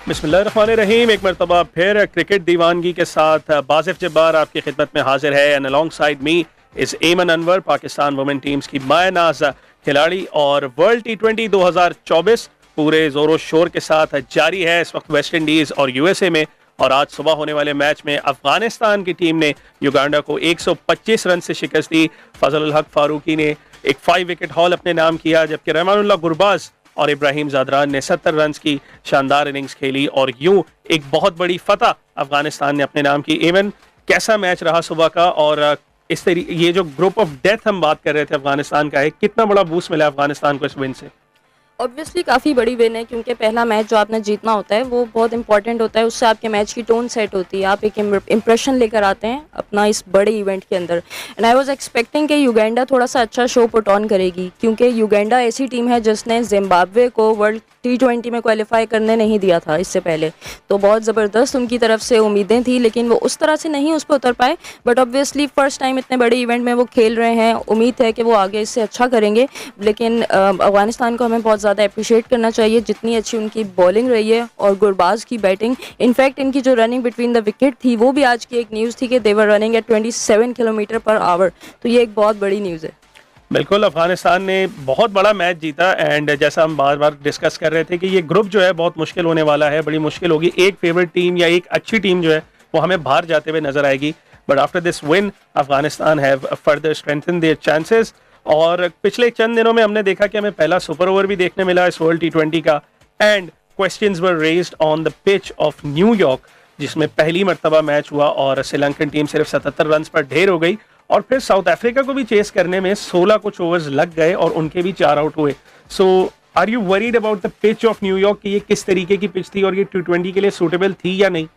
बिस्मिल्लाहिर्रहमानिर्रहीम। एक मरतबा फिर क्रिकेट दीवानगी के साथ बासिफ जब्बार आपकी खिदमत में हाजिर है। And along side me is एमन अनवर, पाकिस्तान वुमेन टीम्स की माय नाज खिलाड़ी। और वर्ल्ड T20 2024 पूरे जोरों शोर के साथ जारी है इस वक्त वेस्ट इंडीज़ और यूएसए में। और आज सुबह होने वाले मैच में अफगानिस्तान की टीम ने युगांडा को 125 रन से शिकस्त दी। फजल हक फारूकी ने एक 5 विकेट हॉल अपने नाम किया, जबकि रहमानुल्लाह गुरबाज और इब्राहिम जादरान ने 70 रन की शानदार इनिंग्स खेली और यूं एक बहुत बड़ी फतह अफगानिस्तान ने अपने नाम की। एवन कैसा मैच रहा सुबह का, और इस तरीके ये जो ग्रुप ऑफ डेथ हम बात कर रहे थे अफगानिस्तान का है, कितना बड़ा बूस्ट मिला अफगानिस्तान को इस विन से? ऑब्वियसली काफ़ी बड़ी विन है, क्योंकि पहला मैच जो आपने जीतना होता है वो बहुत इंपॉर्टेंट होता है। उससे आपके मैच की टोन सेट होती है, आप एक इंप्रेशन लेकर आते हैं अपना इस बड़े इवेंट के अंदर। एंड आई वाज एक्सपेक्टिंग कि युगांडा थोड़ा सा अच्छा शो पुट ऑन करेगी, क्योंकि युगांडा ऐसी टीम है जिसने जिम्बाब्वे को वर्ल्ड T20 में क्वालिफाई करने नहीं दिया था इससे पहले। तो बहुत ज़बरदस्त उनकी तरफ से उम्मीदें थी, लेकिन वो उस तरह से नहीं उस पर उतर पाए। बट ऑब्वियसली फ़र्स्ट टाइम इतने बड़े इवेंट में वो खेल रहे हैं, उम्मीद है कि वो आगे इससे अच्छा करेंगे। लेकिन अफगानिस्तान को हमें बहुत ज़्यादा अप्रिशिएट करना चाहिए, जितनी अच्छी उनकी बॉलिंग रही है और गुरबाज की बैटिंग। इनफैक्ट इनकी जो रनिंग बिटवीन द विकेट थी वो भी आज की एक न्यूज़ थी कि they were running at 27 kilometre per hour. तो ये एक बहुत बड़ी न्यूज़ है। बिल्कुल, अफगानिस्तान ने बहुत बड़ा मैच जीता। एंड जैसा हम बार बार डिस्कस कर रहे थे कि ये ग्रुप जो है बहुत मुश्किल होने वाला है, बड़ी मुश्किल होगी। एक फेवरेट टीम या एक अच्छी टीम जो है वो हमें बाहर जाते हुए नजर आएगी। But after this win Afghanistan have further strengthen their chances. और पिछले चंद दिनों में हमने देखा कि हमें पहला सुपर ओवर भी देखने मिला इस वर्ल्ड T20 का। And questions were raised on the pitch of New York, जिसमें पहली मर्तबा मैच हुआ और श्रीलंकन टीम सिर्फ 77 रन पर ढेर हो गई। और फिर साउथ अफ्रीका को भी चेस करने में 16 कुछ ओवर्स लग गए और उनके भी 4 आउट हुए। So are you worried about the pitch of New York कि ये किस तरीके की पिच थी और ये T20 के लिए सूटेबल थी या नहीं?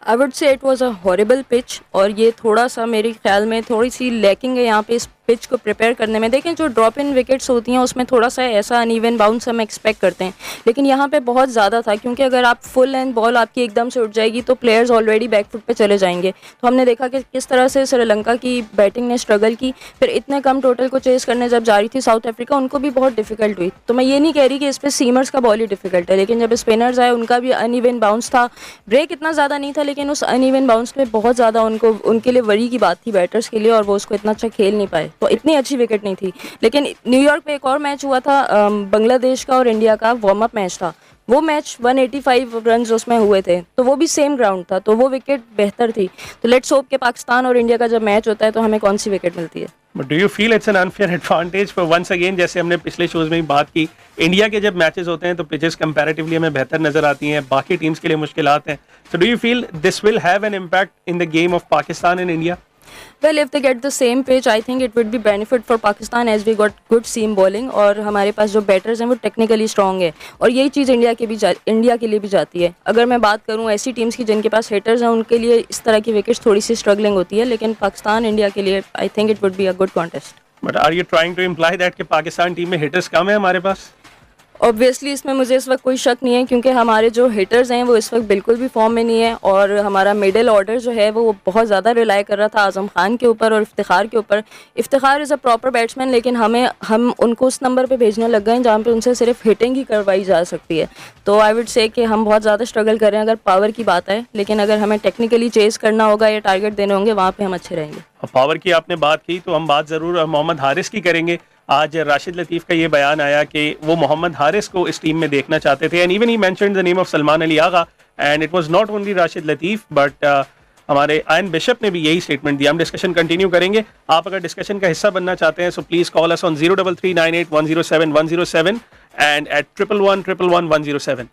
आई वुड से it was a horrible pitch, और ये थोड़ा सा मेरे ख्याल में थोड़ी सी लैकिंग है यहाँ पे इस पिच को प्रिपेयर करने में। देखें, जो ड्रॉप इन विकेट्स होती हैं उसमें थोड़ा सा ऐसा अनइवन बाउंस हम एक्सपेक्ट करते हैं, लेकिन यहाँ पे बहुत ज़्यादा था, क्योंकि अगर आप फुल एंड बॉल आपकी एकदम से उठ जाएगी तो प्लेयर्स ऑलरेडी बैकफुट पे चले जाएंगे। तो हमने देखा कि किस तरह से श्रीलंका की बैटिंग ने स्ट्रगल की। फिर इतने कम टोटल को चेस करने जब जा रही थी साउथ अफ्रीका, उनको भी बहुत डिफिकल्ट हुई। तो मैं ये नहीं कह रही कि इस पर सीमर्स का बॉल ही डिफिकल्ट है, लेकिन जब स्पिनर्स आए उनका भी अनइवन बाउंस था। ब्रेक इतना ज़्यादा नहीं था, लेकिन उस अनइवन बाउंस में बहुत ज़्यादा उनके लिए वरी की बात थी बैटर्स के लिए, और वो उसको इतना अच्छा खेल नहीं पाए। तो इतनी अच्छी विकेट नहीं थी। लेकिन न्यूयॉर्क पे एक और मैच हुआ था, बांग्लादेश का और इंडिया का वार्म अप मैच था। वो मैच 185 रन उसमें हुए थे, तो वो भी सेम ग्राउंड था, तो वो विकेट बेहतर थी। तो लेट्स होप कि पाकिस्तान और इंडिया का जब मैच होता है तो हमें कौन सी विकेट मिलती है। But do you feel it's an unfair advantage for once again, जैसे हमने पिछले शोज में ही बात की, इंडिया के जब मैचेस होते हैं तो पिचेस कंपैरेटिवली हमें बेहतर नजर आती हैं, बाकी टीम्स के लिए मुश्किलात हैं। So do you feel this will have an impact in the game of Pakistan and India? Well, if they get the same pitch, I think it would be benefit for Pakistan, as we got good seam bowling, और हमारे पास जो batters हैं वो technically strong है। और यही चीज़ India के लिए भी जाती है। अगर मैं बात करूँ ऐसी टीम्स की जिनके पास हिटर्स हैं, उनके लिए इस तरह की विकेट्स थोड़ी सी स्ट्रगलिंग होती है, लेकिन पाकिस्तान इंडिया के लिए I think it would be a good contest. But are you trying to imply that कि पाकिस्तान टीम में हिटर्स कम है हमारे पास? ऑब्वियसली इसमें मुझे इस वक्त कोई शक नहीं है, क्योंकि हमारे जो हिटर्स हैं वो इस वक्त बिल्कुल भी फॉर्म में नहीं है, और हमारा मिडिल ऑर्डर जो है वो बहुत ज़्यादा रिलाई कर रहा था आज़म खान के ऊपर और इफ्तिखार के ऊपर। Iftikhar is a proper batsman, लेकिन हम उनको उस नंबर पे भेजने लग गए जहाँ पे उनसे सिर्फ हिटिंग ही करवाई जा सकती है। तो आई वुड से कि हम बहुत ज़्यादा स्ट्रगल कर रहे हैं अगर पावर की बात है, लेकिन अगर हमें टेक्निकली चेस करना होगा या टारगेट देने होंगे, वहाँ पर हम अच्छे रहेंगे। पावर की आपने बात की तो हम बात ज़रूर मोहम्मद हारिस की करेंगे। आज राशिद लतीफ़ का ये बयान आया कि वो मोहम्मद हारिस को इस टीम में देखना चाहते थे। And even he mentioned the name of Salman Ali Agha, and it was not only Rashid Latif but हमारे आयन बिशप ने भी यही स्टेटमेंट दिया। हम डिस्कशन कंटिन्यू करेंगे। आप अगर डिस्कशन का हिस्सा बनना चाहते हैं so please call us on 03398107107 and at 1111107।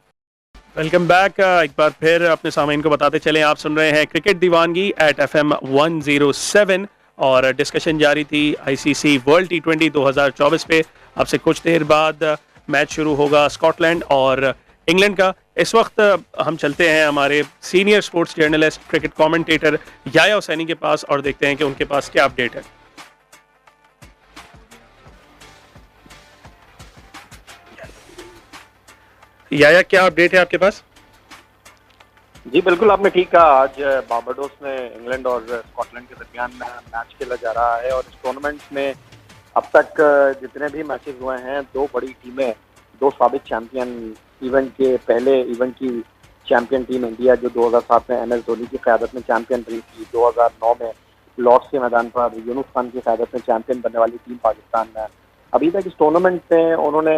Welcome back. एक बार फिर अपने सामीन को बताते चलें, आप सुन रहे हैं क्रिकेट दीवानगी एट FM 107 और डिस्कशन जारी थी ICC वर्ल्ड T20 2024 पे। आपसे कुछ देर बाद मैच शुरू होगा स्कॉटलैंड और इंग्लैंड का। इस वक्त हम चलते हैं हमारे senior sports journalist cricket commentator Yahya Husaini के पास और देखते हैं कि उनके पास क्या अपडेट है। याया, क्या अपडेट है आपके पास? जी बिल्कुल, आपने ठीक कहा। आज बारबाडोस में इंग्लैंड और स्कॉटलैंड के दरमियान मैच खेला जा रहा है, और इस टूर्नामेंट में अब तक जितने भी मैचेस हुए हैं, दो बड़ी टीमें, दो साबिक चैंपियन इवेंट के पहले इवेंट की चैंपियन टीम इंडिया जो 2007 में MS धोनी की क़यादत में चैंपियन रही थी, 2009 में लॉर्ड्स के मैदान पर यूनुस खान की क़यादत में चैंपियन बनने वाली टीम पाकिस्तान में अभी तक इस टूर्नामेंट में उन्होंने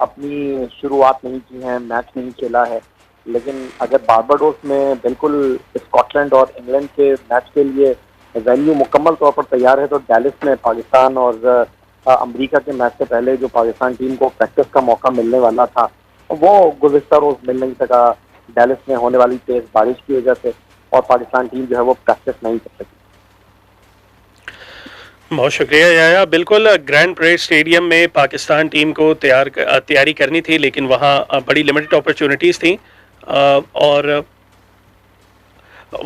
अपनी शुरुआत नहीं की है, मैच नहीं खेला है। लेकिन अगर बारबाडोस में बिल्कुल स्कॉटलैंड और इंग्लैंड के मैच के लिए वेन्यू मुकम्मल तौर पर तैयार है, तो डैलिस में पाकिस्तान और अमेरिका के मैच से पहले जो पाकिस्तान टीम को प्रैक्टिस का मौका मिलने वाला था वो गुज़िश्ता रोज मिल नहीं सका डैलिस में होने वाली तेज बारिश की वजह से, और पाकिस्तान टीम जो है वो प्रैक्टिस नहीं कर सकी। बहुत शुक्रिया याया। बिल्कुल ग्रैंड परेड स्टेडियम में पाकिस्तान टीम को तैयारी करनी थी, लेकिन वहाँ बड़ी लिमिटेड अपॉर्चुनिटीज़ थी और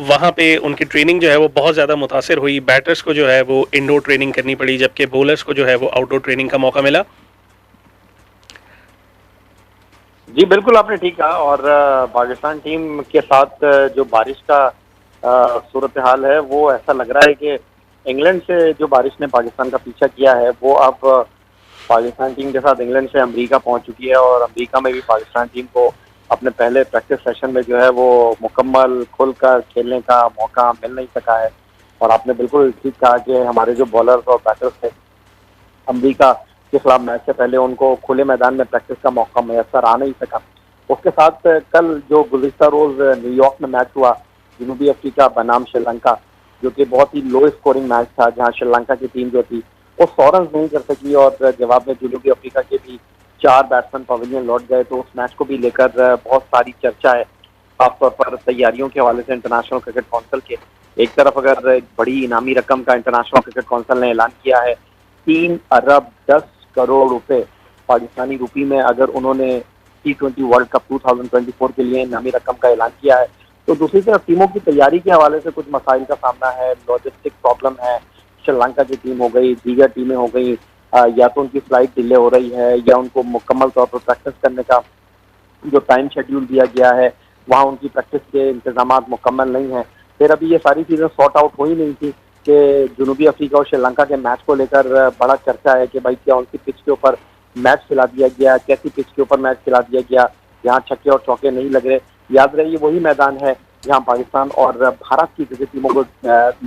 वहाँ पे उनकी ट्रेनिंग जो है वो बहुत ज़्यादा मुतासिर हुई। बैटर्स को जो है वो इंडोर ट्रेनिंग करनी पड़ी, जबकि बॉलर्स को जो है वो आउटडोर ट्रेनिंग का मौका मिला। जी बिल्कुल, आपने ठीक कहा। और पाकिस्तान टीम के साथ जो बारिश का सूरत हाल है वो ऐसा लग रहा है कि इंग्लैंड से जो बारिश ने पाकिस्तान का पीछा किया है वो अब पाकिस्तान टीम के साथ इंग्लैंड से अमेरिका पहुंच चुकी है, और अमेरिका में भी पाकिस्तान टीम को अपने पहले प्रैक्टिस सेशन में जो है वो मुकम्मल खुलकर खेलने का मौका मिल नहीं सका है। और आपने बिल्कुल ठीक कहा कि हमारे जो बॉलर्स और बैटर्स थे अमेरिका के खिलाफ मैच से पहले उनको खुले मैदान में प्रैक्टिस का मौका मैसर आ नहीं सका। उसके साथ कल जो गुज़िश्ता रोज न्यूयॉर्क में मैच हुआ जनूबी अफ्रीका बनाम श्रीलंका, जो कि बहुत ही लो स्कोरिंग मैच था, जहां श्रीलंका की टीम जो थी वो 100 रन नहीं कर सकी और जवाब में जनूबी अफ्रीका के भी 4 बैट्समैन पवेलियन लौट गए। तो उस मैच को भी लेकर बहुत सारी चर्चा है, खासतौर पर तैयारियों के हवाले से इंटरनेशनल क्रिकेट काउंसिल के। एक तरफ अगर एक बड़ी इनामी रकम का इंटरनेशनल क्रिकेट काउंसिल ने ऐलान किया है 3 अरब 10 करोड़ रुपए पाकिस्तानी रुपी में, अगर उन्होंने T20 वर्ल्ड कप 2024 के लिए इनामी रकम का ऐलान किया है, तो दूसरी तरफ टीमों की तैयारी के हवाले से कुछ मसाइल का सामना है, लॉजिस्टिक प्रॉब्लम है। श्रीलंका की टीम हो गई, दीगर टीमें हो गई, या तो उनकी फ्लाइट डिले हो रही है या उनको मुकम्मल तौर पर प्रैक्टिस करने का जो टाइम शेड्यूल दिया गया है वहाँ उनकी प्रैक्टिस के इंतजाम मुकम्मल नहीं है। फिर अभी ये सारी चीज़ें सॉर्ट आउट हो ही नहीं थी कि जनूबी अफ्रीका और श्रीलंका के मैच को लेकर बड़ा चर्चा है कि भाई क्या उनकी पिच के ऊपर मैच खिला दिया गया, कैसी पिच के ऊपर मैच खिला दिया गया, यहाँ छक्के और चौके नहीं लग रहे। याद रहे ये वही मैदान है जहाँ पाकिस्तान और भारत की क्रिकेट टीमों को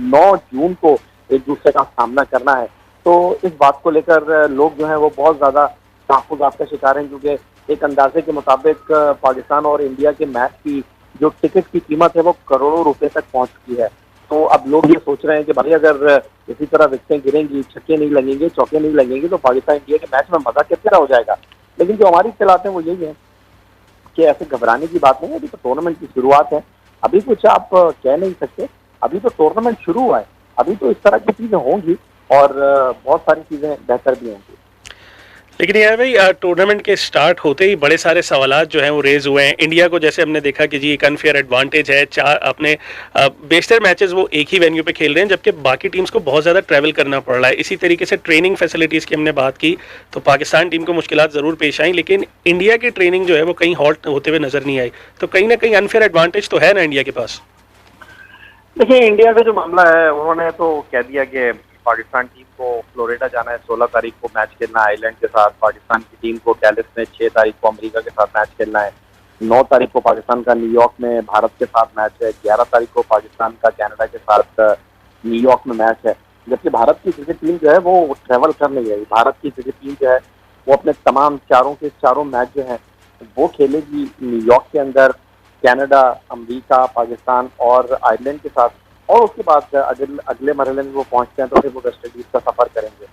9 जून को एक दूसरे का सामना करना है। तो इस बात को लेकर लोग जो हैं वो बहुत ज़्यादा तहफ़्फ़ुज़ात का शिकार हैं, क्योंकि एक अंदाजे के मुताबिक पाकिस्तान और इंडिया के मैच की जो टिकट की कीमत है वो करोड़ों रुपए तक पहुंच चुकी है। तो अब लोग ये सोच रहे हैं कि भाई अगर इसी तरह विकेटें गिरेंगी, छक्के नहीं लगेंगे, चौके नहीं लगेंगे, तो पाकिस्तान इंडिया के मैच में मज़ा किस तरह हो जाएगा। लेकिन जो हमारी इत्तलात हैं वो यही है कि ऐसे घबराने की बात नहीं है, अभी तो टूर्नामेंट की शुरुआत है, अभी कुछ आप कह नहीं सकते, अभी तो टूर्नामेंट शुरू हुआ है, अभी तो इस तरह की चीज़ें होंगी और बहुत सारी चीज़ें बेहतर भी होंगी। लेकिन यार भाई टूर्नामेंट के स्टार्ट होते ही बड़े सारे सवालात जो हैं वो रेज हुए हैं। इंडिया को जैसे हमने देखा कि जी एक अनफेयर एडवांटेज है, 4 अपने बेशतर मैचेस वो एक ही वेन्यू पे खेल रहे हैं, जबकि बाकी टीम्स को बहुत ज़्यादा ट्रैवल करना पड़ रहा है। इसी तरीके से ट्रेनिंग फैसिलिटीज़ की हमने बात की तो पाकिस्तान टीम को मुश्किलात ज़रूर पेश आई, लेकिन इंडिया की ट्रेनिंग जो है वो कहीं हॉल्ट होते हुए नज़र नहीं आई। तो कहीं ना कहीं अनफेयर एडवांटेज तो है ना इंडिया के पास। देखिए इंडिया का जो मामला है उन्होंने तो कह दिया कि पाकिस्तान टीम को फ्लोरिडा जाना है, 16 तारीख को मैच खेलना है आइलैंड के साथ, पाकिस्तान की टीम को डैलिस में 6 तारीख को अमेरिका के साथ मैच खेलना है, 9 तारीख को पाकिस्तान का न्यूयॉर्क में भारत के साथ मैच है, 11 तारीख को पाकिस्तान का कनाडा के साथ न्यूयॉर्क में मैच है। जबकि भारत की क्रिकेट टीम जो है वो ट्रैवल कर नहीं रही। भारत की क्रिकेट टीम जो है वो अपने तमाम चारों मैच जो है वो खेलेगी न्यूयॉर्क के अंदर, कनाडा, अमेरिका, पाकिस्तान और आयरलैंड के साथ, और उसके बाद अगले मरहले में वो पहुंचते हैं तो फिर वो वेस्ट इंडीज का सफर करेंगे।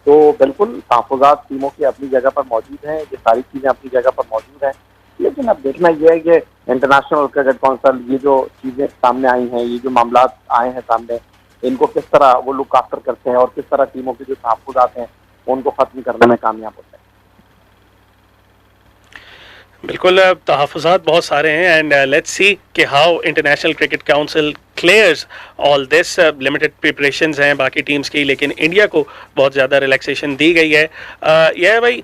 तो बिल्कुल तहफ़्फ़ुज़ात टीमों की अपनी जगह पर मौजूद हैं, ये सारी चीज़ें अपनी जगह पर मौजूद हैं, लेकिन अब देखना यह है कि इंटरनेशनल क्रिकेट काउंसिल ये जो चीज़ें सामने आई हैं, ये जो मामला आए हैं सामने, इनको किस तरह वो लुक आफ्टर करते हैं और किस तरह टीमों के जो तहफ़्फ़ुज़ात हैं उनको ख़त्म करने में कामयाब होते हैं। बिल्कुल तहफ़्फ़ुज़ात बहुत सारे हैं एंड लेट्स सी कि how international cricket council clears all this. Limited preparations हैं बाकी टीम्स की, लेकिन इंडिया को बहुत ज़्यादा रिलैक्सेशन दी गई है। यह भाई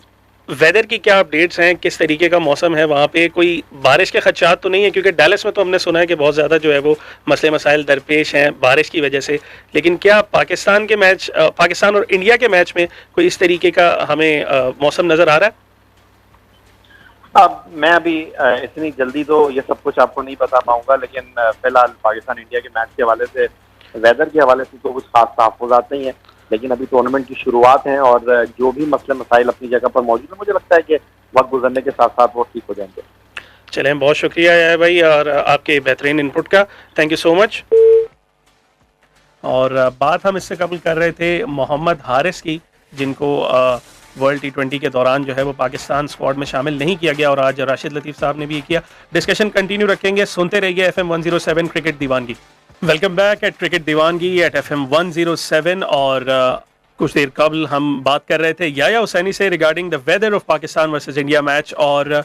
वेदर की क्या अपडेट्स हैं, किस तरीके का मौसम है वहाँ पे, कोई बारिश के खदशात तो नहीं है? क्योंकि डैलस में तो हमने सुना है कि बहुत ज़्यादा जो है वो मसले मसाइल दरपेश हैं बारिश की वजह से, लेकिन क्या पाकिस्तान और इंडिया के मैच में कोई इस तरीके का हमें मौसम नज़र आ रहा है? अब मैं अभी इतनी जल्दी तो ये सब कुछ आपको नहीं बता पाऊंगा, लेकिन फिलहाल पाकिस्तान इंडिया के मैच के हवाले से, वेदर के हवाले से तो कुछ खास तहफ़्फ़ुज़ात नहीं है, लेकिन अभी टूर्नामेंट की शुरुआत है और जो भी मसले मसाइल अपनी जगह पर मौजूद है, मुझे लगता है कि वक्त गुजरने के साथ साथ वो ठीक हो जाएंगे। चलें, बहुत शुक्रिया यार भाई और आपके बेहतरीन इनपुट का, थैंक यू सो मच। और बात हम इससे कबल कर रहे थे मोहम्मद हारिस की, जिनको वर्ल्ड T20 के दौरान जो है वो पाकिस्तान स्क्वाड में शामिल नहीं किया गया, और आज राशिद लतीफ़ साहब ने भी किया। डिस्कशन कंटिन्यू रखेंगे, सुनते रहिए FM 107 क्रिकेट दीवानगी। Welcome back at cricket Deewangi at FM 107। और कुछ देर कबल हम बात कर रहे थे याया हुसैनी से regarding the weather of Pakistan versus India match, और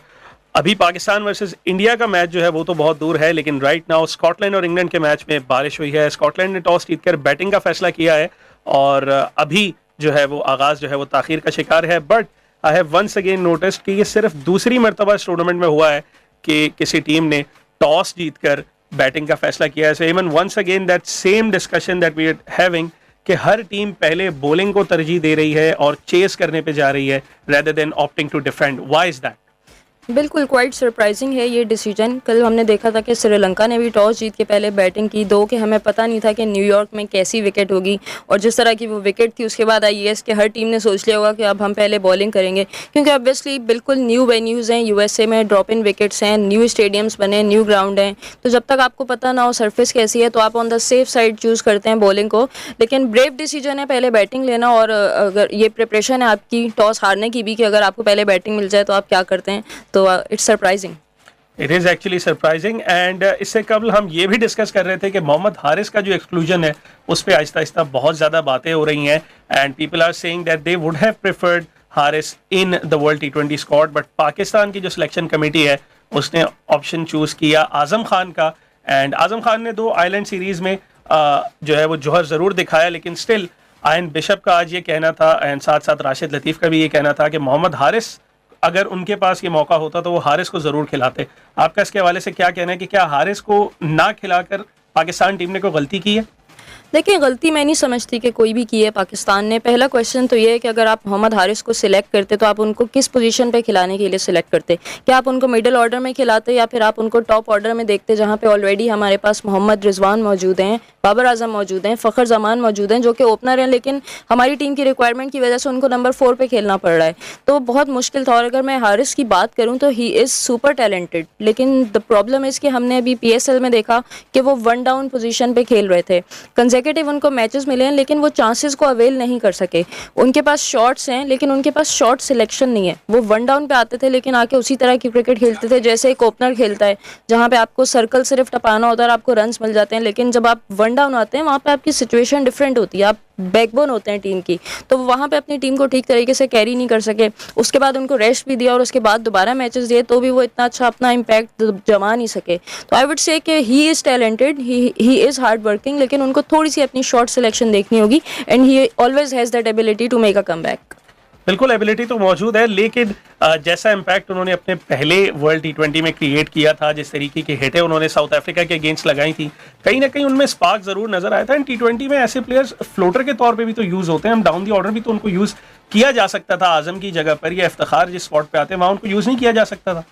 अभी पाकिस्तान वर्सेस इंडिया का मैच जो है वो तो बहुत दूर है, लेकिन राइट नाउ स्कॉटलैंड और इंग्लैंड के मैच में बारिश हुई है। स्कॉटलैंड ने टॉस जीतकर बैटिंग का फैसला किया है और अभी जो है वो आगाज जो है वो ताखीर का शिकार है। But I have once again noticed कि ये सिर्फ दूसरी मरतबा इस टूर्नामेंट में हुआ है कि किसी टीम ने टॉस जीतकर बैटिंग का फैसला किया है। So even once again that same discussion that we are having कि हर टीम पहले बॉलिंग को तरजीह दे रही है और चेस करने पे जा रही है rather than opting to defend. Why is that? बिल्कुल क्वाइट सरप्राइजिंग है ये डिसीजन। कल हमने देखा था कि श्रीलंका ने भी टॉस जीत के पहले बैटिंग की, दो कि हमें पता नहीं था कि न्यूयॉर्क में कैसी विकेट होगी, और जिस तरह की वो विकेट थी उसके बाद IAS के हर टीम ने सोच लिया होगा कि अब हम पहले बॉलिंग करेंगे, क्योंकि ऑब्वियसली बिल्कुल न्यू वेन्यूज़ हैं, USA में ड्रॉप इन विकेट्स हैं, न्यू स्टेडियम्स बने, न्यू ग्राउंड हैं, तो जब तक आपको पता ना हो सरफेस कैसी है तो आप on the safe side choose करते हैं बॉलिंग को। लेकिन ब्रेव डिसीजन है पहले बैटिंग लेना, और अगर ये प्रिपरेशन है आपकी टॉस हारने की भी कि अगर आपको पहले बैटिंग मिल जाए तो आप क्या करते हैं, तो it's surprising. It is actually surprising. And इससे कबल हम ये भी डिस्कस कर रहे थे कि मोहम्मद हारिस का जो एक्सक्लूजन है उस पर आहिस्ता आहिस्ता बहुत ज़्यादा बातें हो रही हैं, and people are saying that they would have preferred Haris in the world T20 squad, but Pakistan की जो सिलेक्शन कमेटी है उसने ऑप्शन चूज़ किया आज़म खान का। एंड आज़म खान ने 2 आइलैंड सीरीज़ में जो है वो जौहर ज़रूर दिखाया, लेकिन स्टिल आयन बिशप का आज ये कहना था, एंड साथ साथ राशिद लतीफ़ का भी ये कहना था कि मोहम्मद हारिस अगर उनके पास ये मौका होता तो वो हारिस को ज़रूर खिलाते। आपका इसके हवाले से क्या कहना है कि क्या हारिस को ना खिलाकर पाकिस्तान टीम ने कोई गलती की है? देखिए, गलती मैं नहीं समझती कि कोई भी की है पाकिस्तान ने। पहला क्वेश्चन तो ये है कि अगर आप मोहम्मद हारिस को सिलेक्ट करते तो आप उनको किस पोजीशन पे खिलाने के लिए सिलेक्ट करते? क्या आप उनको मिडिल ऑर्डर में खिलाते या फिर आप उनको टॉप ऑर्डर में देखते, जहाँ पे ऑलरेडी हमारे पास मोहम्मद रिजवान मौजूद हैं, बाबर आजम मौजूद हैं, फ़खर जमान मौजूद हैं, जो कि ओपनर हैं, लेकिन हमारी टीम की रिक्वायरमेंट की वजह से उनको नंबर 4 पे खेलना पड़ रहा है, तो बहुत मुश्किल था। और अगर मैं हारिस की बात करूँ तो ही इज़ सुपर टैलेंटेड, लेकिन द प्रॉब्लम इज़ कि हमने अभी PSL में देखा कि वो 1 डाउन पोजीशन पे खेल रहे थे, कंसेक्यूटिव उनको मैचेस मिले हैं, लेकिन वो चांसेस को अवेल नहीं कर सके। उनके पास शॉट्स हैं लेकिन उनके पास शॉट सिलेक्शन नहीं है। वो 1 डाउन पे आते थे लेकिन आके उसी तरह की क्रिकेट खेलते थे जैसे एक ओपनर खेलता है, जहाँ पे आपको सर्कल सिर्फ टपाना होता है और आपको रन्स मिल जाते हैं, लेकिन जब आप 1 डाउन आते हैं वहाँ पे आपकी सिचुएशन डिफरेंट होती है, आप बैकबोन होते हैं टीम की, तो वहाँ पे अपनी टीम को ठीक तरीके से कैरी नहीं कर सके। उसके बाद उनको रेस्ट भी दिया और उसके बाद दोबारा मैचेस दिए तो भी वो इतना अच्छा अपना इम्पैक्ट जमा नहीं सके। तो आई वुड से कि he is talented, he is hard working, लेकिन उनको थोड़ी सी अपनी शॉर्ट सिलेक्शन देखनी होगी, and he always has that ability to make a comeback. बिल्कुल एबिलिटी तो मौजूद है, लेकिन जैसा इम्पैक्ट उन्होंने अपने पहले वर्ल्ड T20 में क्रिएट किया था, जिस तरीके की हिटें उन्होंने साउथ अफ्रीका के अगेंस्ट लगाई थी, कहीं ना कहीं उनमें स्पार्क जरूर नजर आया था। एंड T20 में ऐसे प्लेयर्स फ्लोटर के तौर पे भी तो यूज़ होते हैं, हम डाउन दी ऑर्डर भी तो उनको यूज़ किया जा सकता था। आजम की जगह पर या इफ्तिखार जिस स्पॉट पे आते हैं वहाँ उनको यूज़ नहीं किया जा सकता था?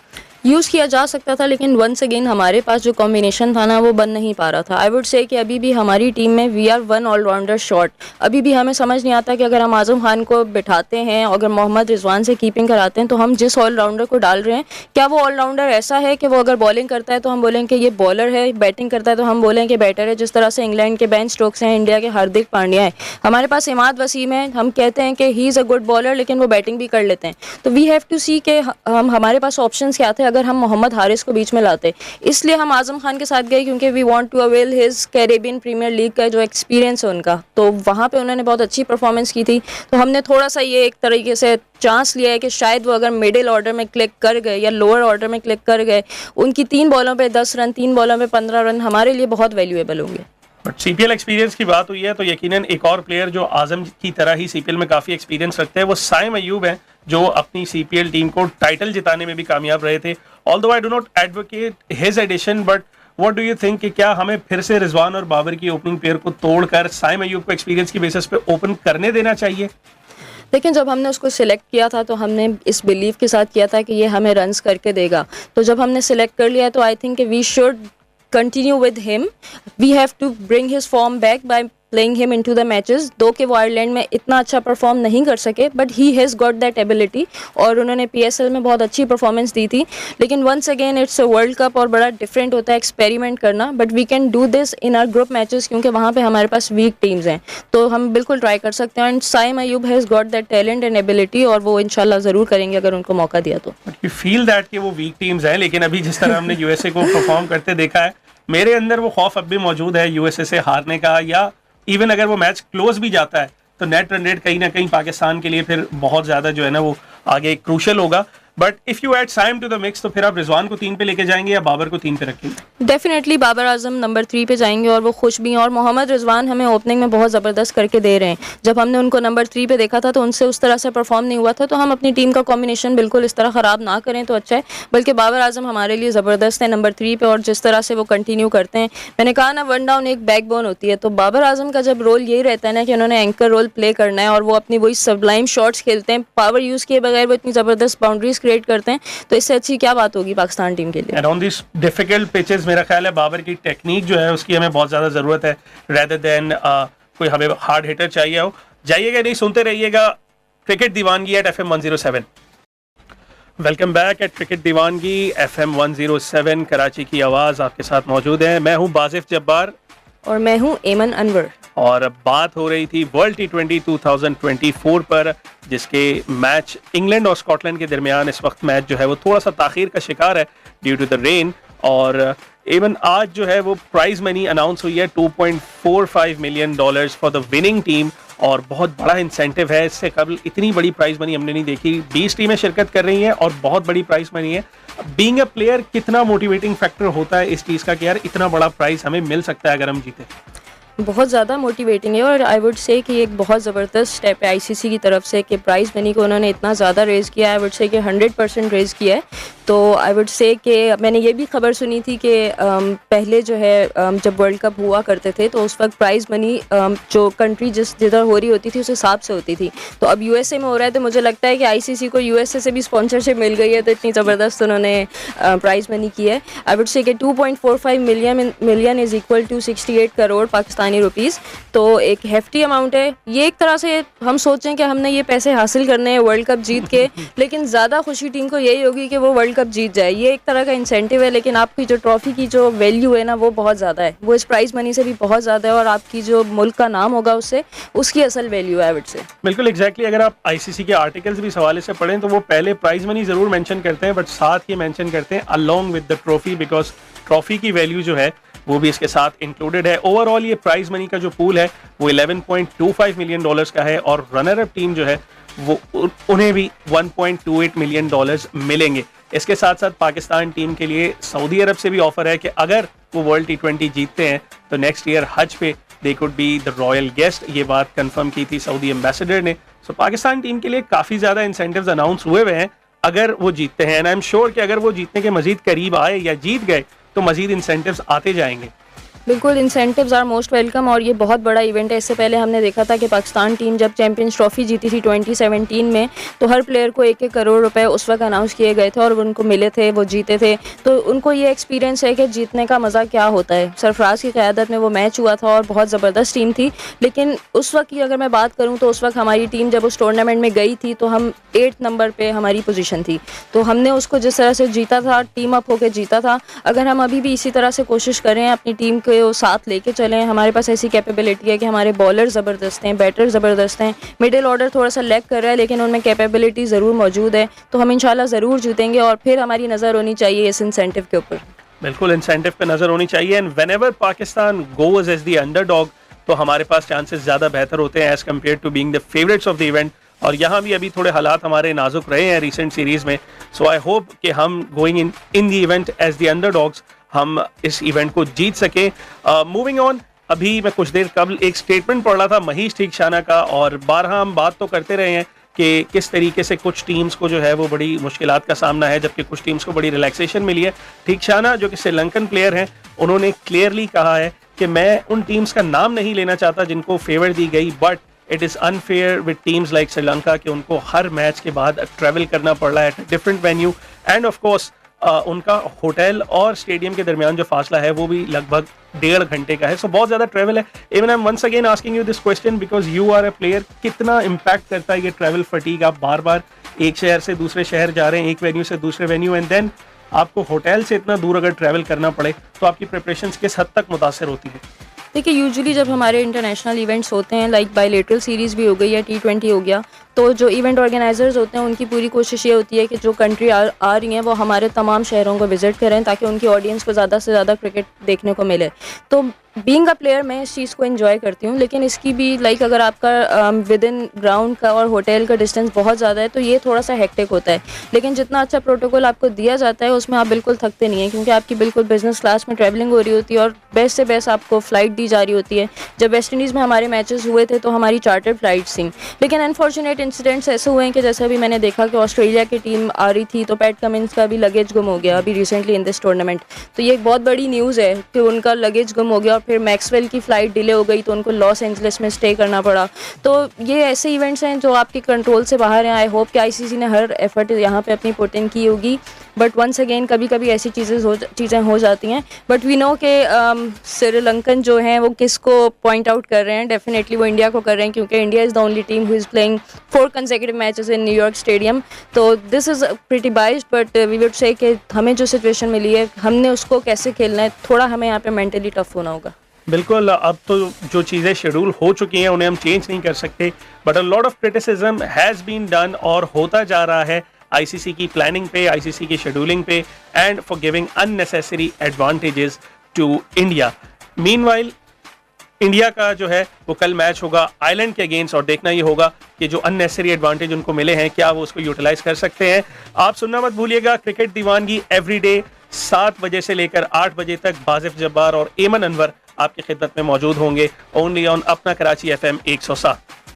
यूज़ किया जा सकता था, लेकिन वंस अगेन हमारे पास जो कॉम्बिनेशन था ना वो बन नहीं पा रहा था। आई वुड से कि अभी भी हमारी टीम में वी आर 1 ऑलराउंडर शॉर्ट। अभी भी हमें समझ नहीं आता कि अगर हम आजम खान को बिठाते हैं, अगर मोहम्मद रिजवान से कीपिंग कराते हैं, तो हम जिस ऑलराउंडर को डाल रहे हैं क्या वो ऑलराउंडर ऐसा है कि वो अगर बॉलिंग करता है तो हम बोलेंगे कि ये बॉलर है, बैटिंग करता है तो हम बोलेंगे कि बैटर है, जिस तरह से इंग्लैंड के बेन स्टोक्स हैं, इंडिया के हार्दिक पांड्या है, हमारे पास इमाद वसीम है, हम कहते हैं कि he is a good bowler लेकिन वो बैटिंग भी कर लेते हैं। तो वी हैव टू सी कि हमारे पास ऑप्शंस क्या थे अगर हम मोहम्मद हारिस को बीच में लाते। इसलिए हम आजम खान के साथ गए क्योंकि we want to avail his Caribbean Premier League का जो एक्सपीरियंस है उनका, तो वहाँ पे उन्होंने बहुत अच्छी परफॉर्मेंस की थी। तो हमने थोड़ा सा ये एक तरीके से चांस लिया है कि शायद वो अगर मिडिल ऑर्डर में क्लिक कर गए या लोअर ऑर्डर में क्लिक कर गए, उनकी 3 बॉलों पे 10 रन, 3 बॉलों पे 15 रन हमारे लिए बहुत वैल्यूएबल होंगे। बट CPL एक्सपीरियंस की बात हुई है तो यकीनन एक और प्लेयर जो आजम की तरह ही CPL में काफ़ी एक्सपीरियंस रखते हैं वो साइम अयूब हैं, जो अपनी CPL टीम को टाइटल जिताने में भी कामयाब रहे थे। Although I do not advocate his addition, but what do you think कि क्या हमें फिर से रिजवान और बाबर की ओपनिंग पेयर को तोड़कर साइम अयूब को एक्सपीरियंस की बेसिस पे ओपन करने देना चाहिए? लेकिन जब हमने उसको सिलेक्ट किया था तो हमने इस बिलीव के साथ किया था कि ये हमें रन्स करके देगा, तो जब हमने सिलेक्ट कर लिया तो I think we should continue with him. We have to bring his form back by playing him into the matches. Though कि वो आयरलैंड में इतना अच्छा परफॉर्म नहीं कर सके, but he has got that ability और उन्होंने PSL में बहुत अच्छी परफॉर्मेंस दी थी. लेकिन once again it's a world cup और बड़ा डिफरेंट होता है एक्सपेरिमेंट करना, but we can do this in our group matches क्योंकि वहाँ पे हमारे पास वीक टीम्स हैं, तो हम बिल्कुल ट्राई कर सकते हैं. And Saim Ayub has got that talent and ability और वो इंशाल्लाह ज़रूर करेंगे अगर उनको मौका दिया तो. यू फील दैट कि वो वीक टीम्स हैं, लेकिन अभी जिस तरह हमने USA को परफॉर्म करते देखा है, मेरे अंदर वो खौफ अब भी मौजूद है USA से हारने का, या इवन अगर वो मैच क्लोज भी जाता है तो नेट रन रेट कहीं ना कहीं पाकिस्तान के लिए फिर बहुत ज़्यादा जो है ना वो आगे क्रूशल होगा. But if you add Saim to the mix तो फिर आप रिजवान को 3 पे लेके जाएंगे या बाबर को 3 पे रखेंगे? डेफिनेटली बाबर आजम नंबर 3 पे जाएंगे और वो खुश भी हैं. और मोहम्मद रिजवान हमें ओपनिंग में बहुत ज़बरदस्त करके दे रहे हैं. जब हमने उनको नंबर 3 पे देखा था तो उनसे उस तरह से परफॉर्म नहीं हुआ था, तो हम अपनी टीम का कॉम्बिनेशन बिल्कुल इस तरह ख़राब ना करें तो अच्छा है. बल्कि बाबर आजम हमारे लिए ज़बरदस्त है नंबर 3 पे, और जिस तरह से वो कंटिन्यू करते हैं, मैंने कहा ना वन डाउन एक बैकबोन होती है, तो बाबर आजम का जब रोल यही रहता है ना कि उन्होंने एंकर रोल प्ले करना है और वो अपनी वही सबलाइम शॉट्स खेलते हैं, पावर यूज़ किए बगैर वो इतनी ज़बरदस्त बाउंड्रीज क्रिएट करते हैं, तो इससे अच्छी क्या बात होगी पाकिस्तान टीम के लिए. And on this difficult pitches मेरा ख्याल है बाबर की टेक्निक जो है उसकी हमें बहुत ज़्यादा ज़रूरत है, रेदर देन कोई हमें हार्ड हिटर चाहिए हो. जाइएगा नहीं, सुनते रहिएगा cricket Deewangi at FM 107. Welcome back at cricket Deewangi FM 107. Karachi की आवाज़ आपके साथ मौजूद है. मैं हूँ बासिफ जब्बार और मैं हूँ एमन अनवर. और बात हो रही थी वर्ल्ड T20 2024 पर, जिसके मैच इंग्लैंड और स्कॉटलैंड के दरमियान इस वक्त मैच जो है वो थोड़ा सा ताखीर का शिकार है ड्यू टू द रेन. और इवन आज जो है वो प्राइज मनी अनाउंस हुई है $2.45 million for the winning team, और बहुत बड़ा इंसेंटिव है. इससे कबल इतनी बड़ी प्राइज मनी हमने नहीं देखी. 20 टीमें शिरकत कर रही हैं और बहुत बड़ी प्राइज मनी है. बीइंग अ प्लेयर कितना मोटिवेटिंग फैक्टर होता है इस चीज़ का कि यार इतना बड़ा प्राइज हमें मिल सकता है अगर हम जीते. बहुत ज़्यादा मोटिवेटिंग है और आई वुड से कि एक बहुत ज़बरदस्त स्टेप है ICC की तरफ से कि प्राइज़ मनी को उन्होंने इतना ज़्यादा रेज़ किया है. आई वुड से कि 100% रेज़ किया है. तो आई वुड से कि मैंने ये भी खबर सुनी थी कि पहले जो है जब वर्ल्ड कप हुआ करते थे तो उस वक्त प्राइज़ मनी जो कंट्री जिधर हो रही होती थी उस हिसाब से होती थी. तो अब USA में हो रहा है, तो मुझे लगता है कि ICC को USA से भी स्पॉन्सरशिप मिल गई है, तो इतनी ज़बरदस्त उन्होंने प्राइज़ मनी की है. आई वुड से कि 2.45 million is equal to 68 crore Pakistani rupees. तो एक हेफ्टी अमाउंट है. ये एक तरह से हम सोचें कि हमने ये पैसे हासिल करने हैं वर्ल्ड कप जीत के, लेकिन ज़्यादा खुशी टीम को यही होगी कि वो वर्ल्ड कप जीत जाए. ये एक तरह का इंसेंटिव है, लेकिन आपकी जो ट्रॉफी की जो वैल्यू है ना वो बहुत ज़्यादा है, वो इस प्राइज मनी से भी बहुत ज़्यादा है, और आपकी जो मुल्क का नाम होगा उससे उसकी असल वैल्यू है. से बिल्कुल एग्जैक्टली. अगर आप ICC के आर्टिकल्स भी इस हवाले से पढ़ें तो वो पहले प्राइज मनी ज़रूर मेंशन करते हैं, बट साथ ये मेंशन करते हैं along with the trophy, because trophy की वैल्यू जो है वो भी इसके साथ इंक्लूडेड है. ओवरऑल ये प्राइज मनी का जो पूल है वो $11.25 मिलियन का है, और रनर अप टीम जो है वो उन्हें भी $1.28 मिलियन मिलेंगे. इसके साथ साथ पाकिस्तान टीम के लिए सऊदी अरब से भी ऑफर है कि अगर वो वर्ल्ड T20 जीतते हैं तो नेक्स्ट ईयर हज पे they could be the royal guest. ये बात कंफर्म की थी सऊदी एम्बेसडर ने. सो पाकिस्तान टीम के लिए काफ़ी ज़्यादा इंसेंटिव्स अनाउंस हुए हैं अगर वो जीतते हैं. एंड आई एम श्योर कि अगर वो जीतने के मजीद करीब आए या जीत गए तो मजीद इंसेंटिव्स आते जाएंगे. बिल्कुल, इंसेंटिव्स आर मोस्ट वेलकम, और ये बहुत बड़ा इवेंट है. इससे पहले हमने देखा था कि पाकिस्तान टीम जब चैंपियंस ट्रॉफी जीती थी 2017 में, तो हर प्लेयर को 1-1 करोड़ रुपए उस वक्त अनाउंस किए गए थे और उनको मिले थे, वो जीते थे. तो उनको ये एक्सपीरियंस है कि जीतने का मज़ा क्या होता है. सरफराज की क़यादत में वो मैच हुआ था और बहुत ज़बरदस्त टीम थी. लेकिन उस वक्त की अगर मैं बात करूँ तो उस वक्त हमारी टीम जब उस टूर्नामेंट में गई थी तो हम 8 नंबर पर हमारी पोजीशन थी. तो हमने उसको जिस तरह से जीता था, टीम अप होकर जीता था. अगर हम अभी भी इसी तरह से कोशिश करें, अपनी टीम को साथ लेके चलें, हमारे पास ऐसी कैपेबिलिटी है कि हमारे बॉलर ज़बरदस्त हैं, बैटर ज़बरदस्त हैं, मिडिल ऑर्डर थोड़ा सा लैग कर रहा है लेकिन उनमें कैपेबिलिटी ज़रूर मौजूद है, तो हम इंशाल्लाह ज़रूर जीतेंगे. और फिर हमारी नज़र होनी चाहिए इस इंसेंटिव के ऊपर. बिल्कुल, इंसेंटिव पे नज़र होनी चाहिए. And whenever Pakistan goes as the underdog तो हमारे पास चांसेस ज़्यादा बेहतर होते हैं as compare to being the favourites of the event. और यहाँ भी अभी थोड़े हालात हमारे नाजुक रहे हैं रिसेंट सीरीज़ में. सो आई होप कि हम going in the event as the underdogs हम इस इवेंट को जीत सकें. मूविंग ऑन, अभी मैं कुछ देर कबल एक स्टेटमेंट पढ़ रहा था महीश ठीकशाना का, और बारहा हम बात तो करते रहे हैं कि किस तरीके से कुछ टीम्स को जो है वो बड़ी मुश्किलात का सामना है जबकि कुछ टीम्स को बड़ी रिलैक्सेशन मिली है. ठीकशाना जो कि श्रीलंकन प्लेयर हैं, उन्होंने क्लियरली कहा है कि मैं उन टीम्स का नाम नहीं लेना चाहता जिनको फेवर दी गई, but it is unfair with teams like Sri Lanka कि उनको हर मैच के बाद ट्रैवल करना पड़ रहा है at different venue, end of course उनका होटल और स्टेडियम के दरमियान जो फासला है वो भी लगभग 1.5 घंटे का है, सो बहुत ज़्यादा ट्रैवल है। Even I am once again asking you this question because you are a player, कितना इम्पैक्ट करता है ये ट्रैवल फटीग? आप बार बार एक शहर से दूसरे शहर जा रहे हैं, एक वेन्यू से दूसरे वेन्यू, एंड देन आपको होटल से इतना दूर अगर ट्रैवल करना पड़े तो आपकी प्रिपरेशंस किस हद तक मुतासर होती है? देखिए यूजुअली जब हमारे इंटरनेशनल इवेंट्स होते हैं, लाइक बायलैटरल सीरीज़ भी हो गई या T20 हो गया, तो जो इवेंट ऑर्गेनाइजर्स होते हैं उनकी पूरी कोशिश ये होती है कि जो कंट्री आ रही हैं वो हमारे तमाम शहरों को विज़िट करें ताकि उनकी ऑडियंस को ज़्यादा से ज़्यादा क्रिकेट देखने को मिले। तो बीइंग अ प्लेयर मैं इस चीज़ को एंजॉय करती हूँ, लेकिन इसकी भी लाइक अगर आपका विद इन ग्राउंड का और होटल का डिस्टेंस बहुत ज़्यादा है तो ये थोड़ा सा हेक्टिक होता है। लेकिन जितना अच्छा प्रोटोकॉल आपको दिया जाता है उसमें आप बिल्कुल थकते नहीं हैं, क्योंकि आपकी बिल्कुल बिजनेस क्लास में ट्रैवलिंग हो रही होती है और बेस्ट से बेस्ट आपको फ़्लाइट दी जा रही होती है। जब वेस्ट इंडीज़ में हमारे मैचेस हुए थे तो हमारी चार्टर्ड फ़्लाइट्स थी, लेकिन अनफॉर्चुनेट इंसिडेंट्स ऐसे हुए हैं कि जैसे अभी मैंने देखा कि ऑस्ट्रेलिया की टीम आ रही थी तो पैट कमिंस का भी लगेज गुम हो गया अभी रिसेंटली इन दिस टूर्नामेंट। तो ये एक बहुत बड़ी न्यूज़ है कि उनका लगेज गुम हो गया और फिर मैक्सवेल की फ़्लाइट डिले हो गई तो उनको लॉस एंजलिस में स्टे करना पड़ा। तो ये ऐसे इवेंट्स हैं जो आपके कंट्रोल से बाहर हैं। आई होप कि आईसीसी ने हर एफर्ट यहाँ पे अपनी पुट इन की होगी, बट वंस अगेन कभी कभी ऐसी चीज़ें हो जाती हैं। बट वी नो कि श्रीलंकन जो हैं वो किसको पॉइंट आउट कर रहे हैं, डेफिनेटली वो इंडिया को कर रहे हैं, क्योंकि India is the only team who is playing 4 consecutive matches in New York stadium. तो this is pretty biased, but we would say कि हमें जो सिचुएशन मिली है हमने उसको कैसे खेलना है, थोड़ा हमें यहाँ पे मेंटली टफ होना होगा। बिल्कुल, अब तो जो चीज़ें शेड्यूल हो चुकी हैं उन्हें हम चेंज नहीं कर सकते, but a lot of criticism has been done और होता जा रहा है आईसीसी की प्लानिंग पे, आईसीसी की शेड्यूलिंग पे, and for giving unnecessary advantages to India. Meanwhile India का जो है वो कल मैच होगा आयरलैंड के अगेंस्ट, और देखना ये होगा कि जो अननेसेसरी एडवांटेज उनको मिले हैं क्या वो उसको यूटिलाइज कर सकते हैं। आप सुनना मत भूलिएगा क्रिकेट दीवानगी एवरीडे 7 बजे से लेकर 8 बजे तक बासिफ जब्बार और एमन अनवर आपकी खिदमत में मौजूद होंगे, ओनली ऑन अपना कराची FM 107।